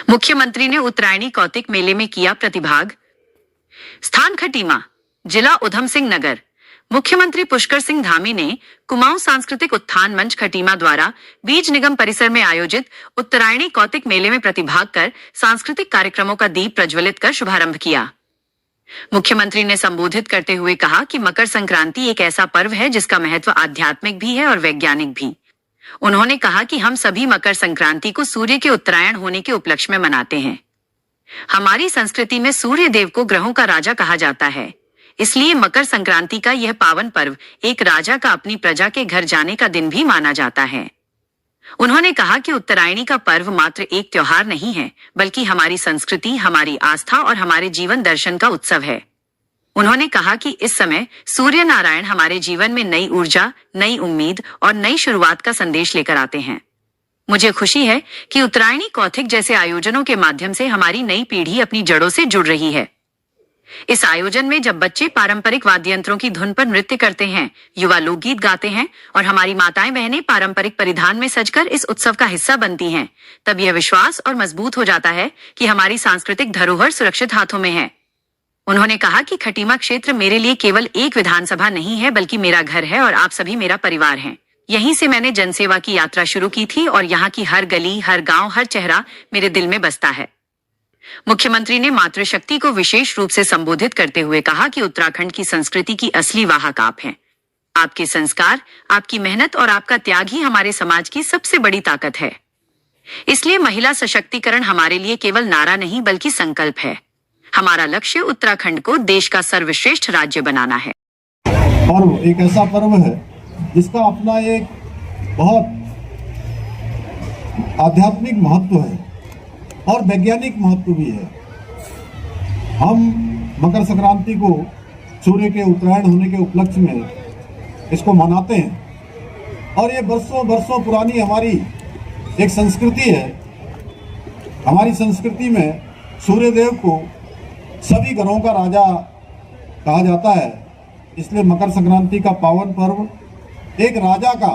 मुख्यमंत्री ने उत्तरायणी कौतिक मेले में किया प्रतिभाग। स्थान खटीमा, जिला उधम सिंह नगर। मुख्यमंत्री पुष्कर सिंह धामी ने कुमाऊं सांस्कृतिक उत्थान मंच खटीमा द्वारा बीज निगम परिसर में आयोजित उत्तरायणी कौतिक मेले में प्रतिभाग कर सांस्कृतिक कार्यक्रमों का दीप प्रज्वलित कर शुभारंभ किया। मुख्यमंत्री ने संबोधित करते हुए कहा कि मकर संक्रांति एक ऐसा पर्व है जिसका महत्व आध्यात्मिक भी है और वैज्ञानिक भी। उन्होंने कहा कि हम सभी मकर संक्रांति को सूर्य के उत्तरायण होने के उपलक्ष्य में मनाते हैं। हमारी संस्कृति में सूर्य देव को ग्रहों का राजा कहा जाता है, इसलिए मकर संक्रांति का यह पावन पर्व एक राजा का अपनी प्रजा के घर जाने का दिन भी माना जाता है। उन्होंने कहा कि उत्तरायणी का पर्व मात्र एक त्योहार नहीं है, बल्कि हमारी संस्कृति, हमारी आस्था और हमारे जीवन दर्शन का उत्सव है। उन्होंने कहा कि इस समय सूर्य नारायण हमारे जीवन में नई ऊर्जा, नई उम्मीद और नई शुरुआत का संदेश लेकर आते हैं। मुझे खुशी है कि उत्तरायणी कौतिक जैसे आयोजनों के माध्यम से हमारी नई पीढ़ी अपनी जड़ों से जुड़ रही है। इस आयोजन में जब बच्चे पारंपरिक वाद्य यंत्रों की धुन पर नृत्य करते हैं, युवा लोकगीत गाते हैं और हमारी माताएं बहनें पारंपरिक परिधान में सजकर इस उत्सव का हिस्सा बनती हैं, तब यह विश्वास और मजबूत हो जाता है कि हमारी सांस्कृतिक धरोहर सुरक्षित हाथों में है। उन्होंने कहा कि खटीमा क्षेत्र मेरे लिए केवल एक विधानसभा नहीं है, बल्कि मेरा घर है और आप सभी मेरा परिवार हैं। यहीं से मैंने जनसेवा की यात्रा शुरू की थी और यहाँ की हर गली, हर गांव, हर चेहरा मेरे दिल में बसता है। मुख्यमंत्री ने मातृशक्ति को विशेष रूप से संबोधित करते हुए कहा कि उत्तराखंड की संस्कृति की असली वाहक आप हैं। आपके संस्कार, आपकी मेहनत और आपका त्याग ही हमारे समाज की सबसे बड़ी ताकत है। इसलिए महिला सशक्तिकरण हमारे लिए केवल नारा नहीं, बल्कि संकल्प है। हमारा लक्ष्य उत्तराखंड को देश का सर्वश्रेष्ठ राज्य बनाना है। पर्व एक ऐसा पर्व है जिसका अपना एक बहुत आध्यात्मिक महत्व है और वैज्ञानिक महत्व भी है। हम मकर संक्रांति को सूर्य के उत्तरायण होने के उपलक्ष्य में इसको मनाते हैं और ये बरसों बरसों पुरानी हमारी एक संस्कृति है। हमारी संस्कृति में सूर्यदेव को सभी ग्रहों का राजा कहा जाता है, इसलिए मकर संक्रांति का पावन पर्व एक राजा का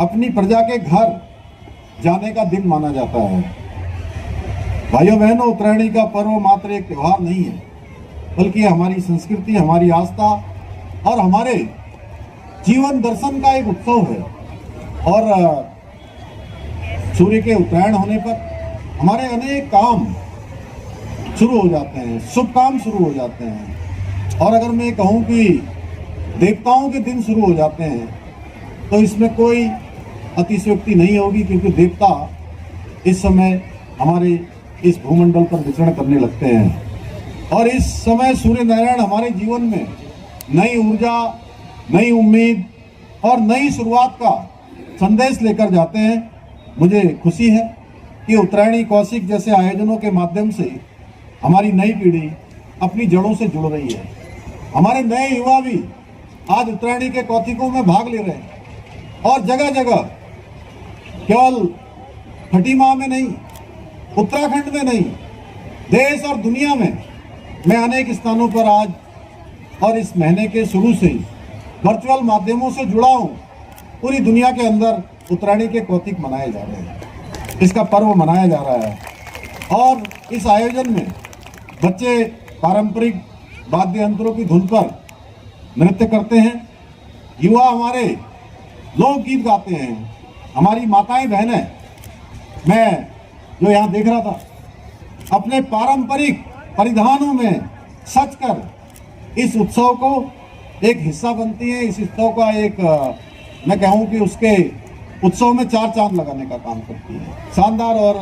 अपनी प्रजा के घर जाने का दिन माना जाता है। भाइयों बहनों, उत्तरायणी का पर्व मात्र एक त्योहार नहीं है, बल्कि हमारी संस्कृति, हमारी आस्था और हमारे जीवन दर्शन का एक उत्सव है। और सूर्य के उत्तरायण होने पर हमारे अनेक काम शुरू हो जाते हैं, शुभ काम शुरू हो जाते हैं। और अगर मैं कहूँ कि देवताओं के दिन शुरू हो जाते हैं, तो इसमें कोई अतिशयोक्ति नहीं होगी, क्योंकि देवता इस समय हमारे इस भूमंडल पर विचरण करने लगते हैं और इस समय सूर्य नारायण हमारे जीवन में नई ऊर्जा, नई उम्मीद और नई शुरुआत का संदेश लेकर जाते हैं। मुझे खुशी है कि उत्तरायणी कौतिक जैसे आयोजनों के माध्यम से हमारी नई पीढ़ी अपनी जड़ों से जुड़ रही है। हमारे नए युवा भी आज उत्तरायणी के कौतिकों में भाग ले रहे हैं और जगह जगह, केवल खटीमा में नहीं, उत्तराखंड में नहीं, देश और दुनिया में मैं अनेक स्थानों पर आज और इस महीने के शुरू से ही वर्चुअल माध्यमों से जुड़ा हूँ। पूरी दुनिया के अंदर उत्तरायणी के कौतिक मनाए जा रहे हैं, इसका पर्व मनाया जा रहा है और इस आयोजन में बच्चे पारंपरिक वाद्य यंत्रों की धुन पर नृत्य करते हैं, युवा हमारे लोकगीत गाते हैं, हमारी माताएं बहनें, मैं जो यहाँ देख रहा था, अपने पारंपरिक परिधानों में सजकर इस उत्सव को एक हिस्सा बनती है। इस उत्सव का एक मैं कहूँ कि उसके उत्सव में चार चांद लगाने का काम करती है। शानदार और